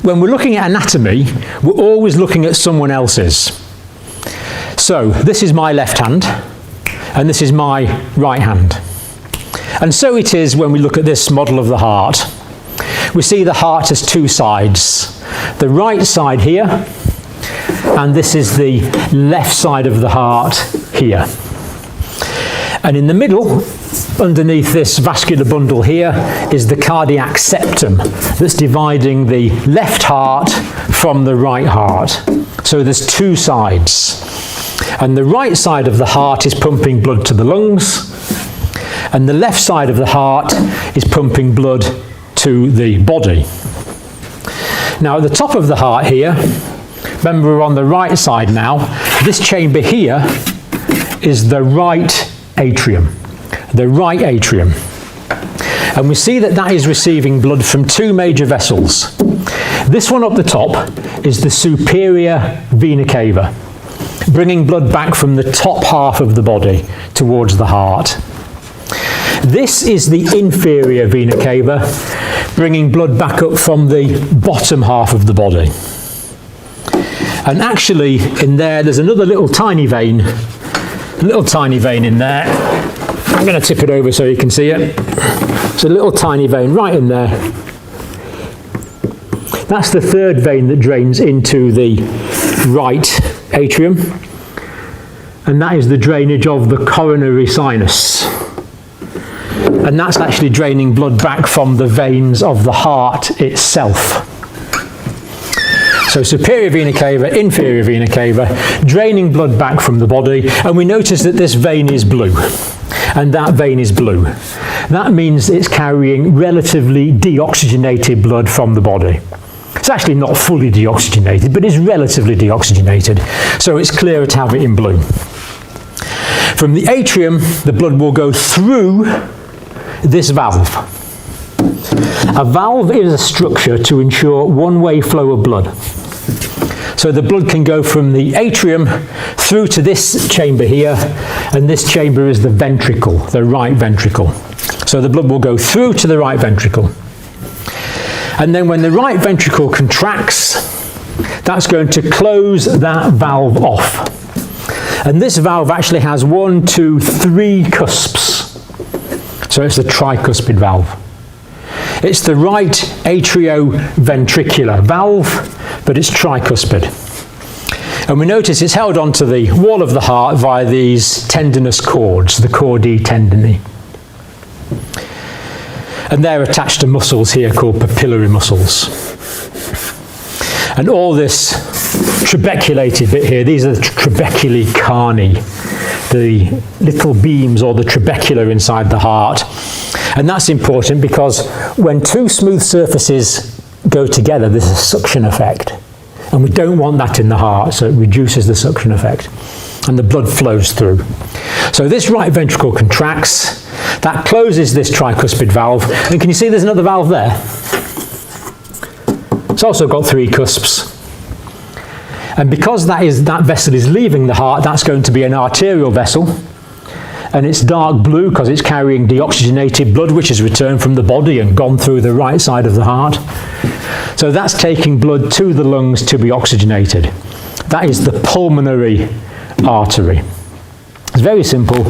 when we're looking at anatomy, we're always looking at someone else's. So this is my left hand, and this is my right hand. And so it is when we look at this model of the heart. We see the heart as two sides. The right side here, and this is the left side of the heart here. And in the middle, underneath this vascular bundle here, is the cardiac septum that's dividing the left heart from the right heart. So there's two sides. And the right side of the heart is pumping blood to the lungs, and the left side of the heart is pumping blood to the body. Now at the top of the heart here, remember we're on the right side now, this chamber here is the right atrium. The right atrium. And we see that that is receiving blood from two major vessels. This one up the top is the superior vena cava, bringing blood back from the top half of the body towards the heart. This is the inferior vena cava, bringing blood back up from the bottom half of the body. And actually in there's another little tiny vein in there. I'm going to tip it over so you can see it. It's a little tiny vein right in there. That's the third vein that drains into the right atrium, and that is the drainage of the coronary sinus. And that's actually draining blood back from the veins of the heart itself. So superior vena cava, inferior vena cava, draining blood back from the body, and we notice that this vein is blue, and that vein is blue. That means it's carrying relatively deoxygenated blood from the body. It's actually not fully deoxygenated, but it's relatively deoxygenated, so it's clearer to have it in blue. From the atrium, the blood will go through this valve. A valve is a structure to ensure one-way flow of blood. So the blood can go from the atrium through to this chamber here, and this chamber is the ventricle, the right ventricle. So the blood will go through to the right ventricle. And then when the right ventricle contracts, that's going to close that valve off. And this valve actually has 1, 2, 3 cusps. So it's the tricuspid valve. It's the right atrioventricular valve, but it's tricuspid. And we notice it's held onto the wall of the heart via these tendinous cords, the chordae tendineae. And they're attached to muscles here called papillary muscles. And all this trabeculated bit here, these are the trabeculae carni, the little beams or the trabecula inside the heart. And that's important because when two smooth surfaces go together, there's a suction effect. And we don't want that in the heart, so it reduces the suction effect. And the blood flows through. So this right ventricle contracts, that closes this tricuspid valve. And can you see there's another valve there? It's also got 3 cusps. And because that vessel is leaving the heart, that's going to be an arterial vessel. And it's dark blue because it's carrying deoxygenated blood, which has returned from the body and gone through the right side of the heart. So that's taking blood to the lungs to be oxygenated. That is the pulmonary artery. It's very simple.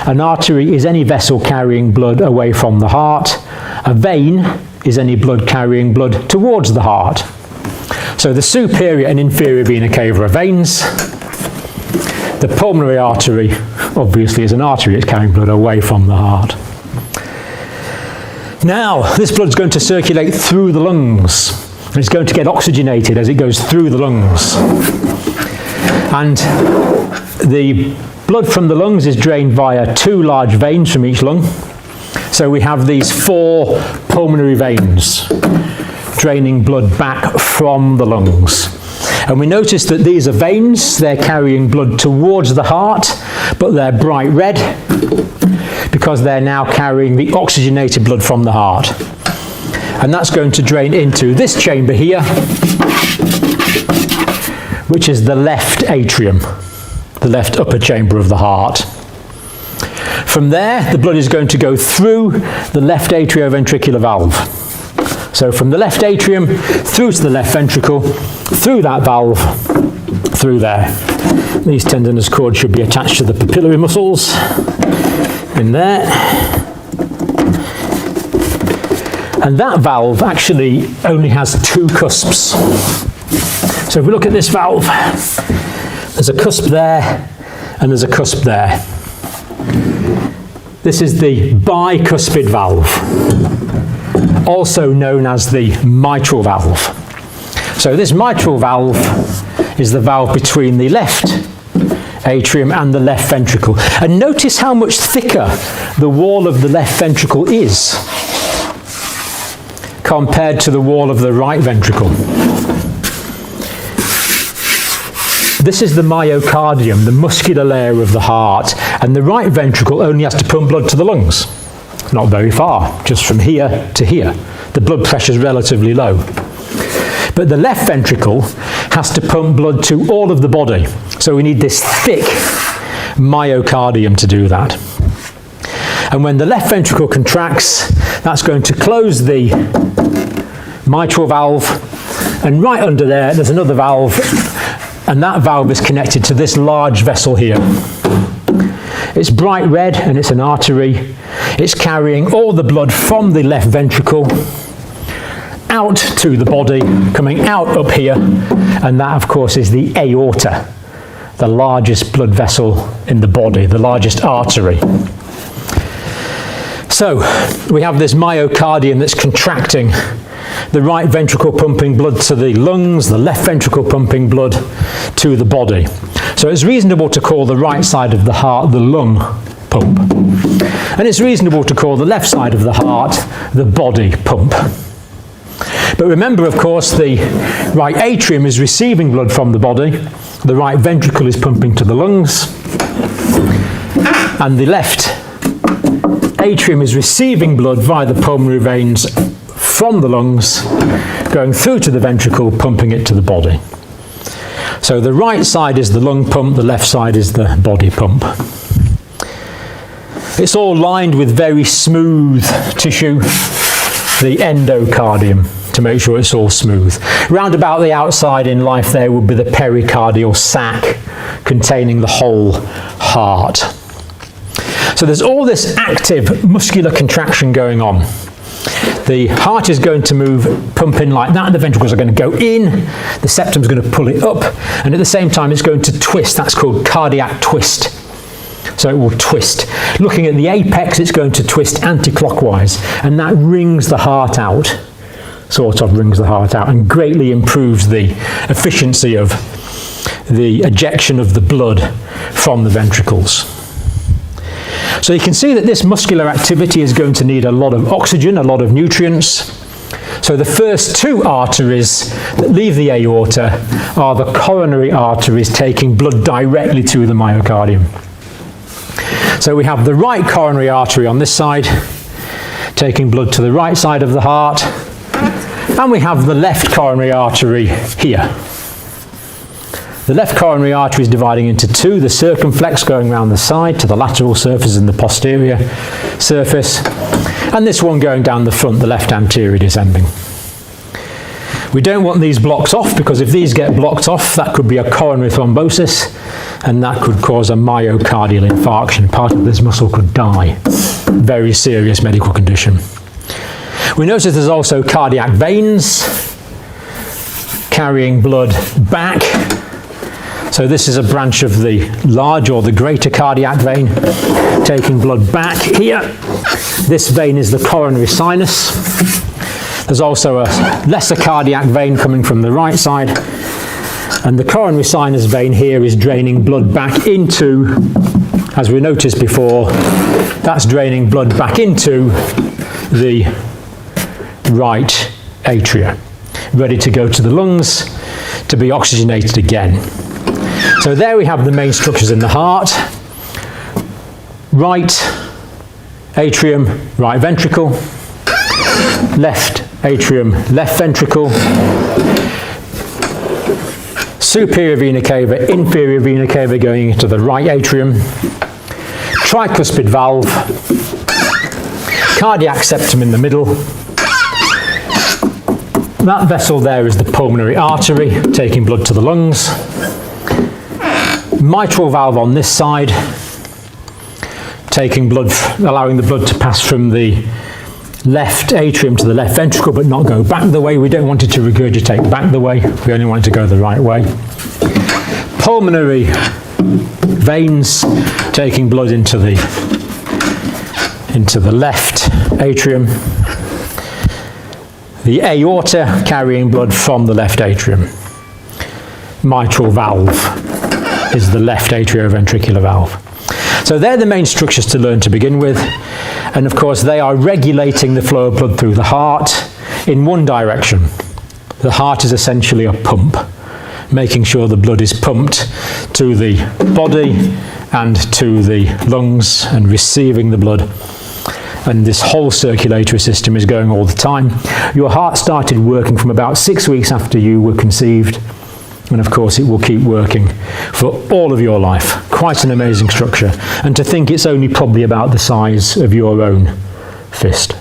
An artery is any vessel carrying blood away from the heart. A vein is any blood carrying blood towards the heart. So the superior and inferior vena cava are veins. The pulmonary artery, obviously, is an artery. It's carrying blood away from the heart. Now, this blood's going to circulate through the lungs. It's going to get oxygenated as it goes through the lungs. And the blood from the lungs is drained via 2 large veins from each lung. So we have these 4 pulmonary veins draining blood back from the lungs. And we notice that these are veins, they're carrying blood towards the heart, but they're bright red because they're now carrying the oxygenated blood from the heart. And that's going to drain into this chamber here, which is the left atrium, the left upper chamber of the heart. From there, the blood is going to go through the left atrioventricular valve. So from the left atrium through to the left ventricle, through that valve, through there. These tendinous cords should be attached to the papillary muscles in there. And that valve actually only has 2 cusps. So if we look at this valve, there's a cusp there and there's a cusp there. This is the bicuspid valve, also known as the mitral valve. So this mitral valve is the valve between the left atrium and the left ventricle. And notice how much thicker the wall of the left ventricle is compared to the wall of the right ventricle. This is the myocardium, the muscular layer of the heart, and the right ventricle only has to pump blood to the lungs. Not very far, just from here to here. The blood pressure is relatively low. But the left ventricle has to pump blood to all of the body. So we need this thick myocardium to do that. And when the left ventricle contracts, that's going to close the mitral valve, and right under there, there's another valve, and that valve is connected to this large vessel here. It's bright red and it's an artery. It's carrying all the blood from the left ventricle out to the body, coming out up here, and that of course is the aorta, the largest blood vessel in the body, the largest artery. So we have this myocardium that's contracting, the right ventricle pumping blood to the lungs, the left ventricle pumping blood to the body. So it's reasonable to call the right side of the heart the lung pump. And it's reasonable to call the left side of the heart the body pump. But remember, of course, the right atrium is receiving blood from the body, the right ventricle is pumping to the lungs, and the left atrium is receiving blood via the pulmonary veins from the lungs, going through to the ventricle, pumping it to the body. So the right side is the lung pump, the left side is the body pump. It's all lined with very smooth tissue, the endocardium, to make sure it's all smooth. Round about the outside in life there would be the pericardial sac containing the whole heart. So there's all this active muscular contraction going on. The heart is going to move, pump in like that, the ventricles are going to go in, the septum's going to pull it up, and at the same time it's going to twist. That's called cardiac twist. So it will twist. Looking at the apex, it's going to twist anti-clockwise, and that wrings the heart out, sort of wrings the heart out, and greatly improves the efficiency of the ejection of the blood from the ventricles. So you can see that this muscular activity is going to need a lot of oxygen, a lot of nutrients. So the first 2 arteries that leave the aorta are the coronary arteries taking blood directly to the myocardium. So we have the right coronary artery on this side, taking blood to the right side of the heart, and we have the left coronary artery here. The left coronary artery is dividing into 2, the circumflex going around the side to the lateral surface and the posterior surface, and this one going down the front, the left anterior descending. We don't want these blocks off, because if these get blocked off, that could be a coronary thrombosis, and that could cause a myocardial infarction. Part of this muscle could die. Very serious medical condition. We notice there's also cardiac veins carrying blood back. So this is a branch of the large or the greater cardiac vein taking blood back here. This vein is the coronary sinus. There's also a lesser cardiac vein coming from the right side, and the coronary sinus vein here is draining blood back into, as we noticed before, that's draining blood back into the right atria, ready to go to the lungs to be oxygenated again. So there we have the main structures in the heart. Right atrium, right ventricle. Left atrium, left ventricle. Superior vena cava, inferior vena cava going into the right atrium. Tricuspid valve. Cardiac septum in the middle. that vessel there is the pulmonary artery, taking blood to the lungs. Mitral valve on this side, taking blood, allowing the blood to pass from the left atrium to the left ventricle, but not go back the way. We don't want it to regurgitate back the way. We only want it to go the right way. Pulmonary veins taking blood into the left atrium. The aorta carrying blood from the left atrium. Mitral valve is the left atrioventricular valve. So they're the main structures to learn to begin with. And of course, they are regulating the flow of blood through the heart in one direction. The heart is essentially a pump, making sure the blood is pumped to the body and to the lungs and receiving the blood. And this whole circulatory system is going all the time. Your heart started working from about 6 weeks after you were conceived. And of course, it will keep working for all of your life. Quite an amazing structure. And to think it's only probably about the size of your own fist.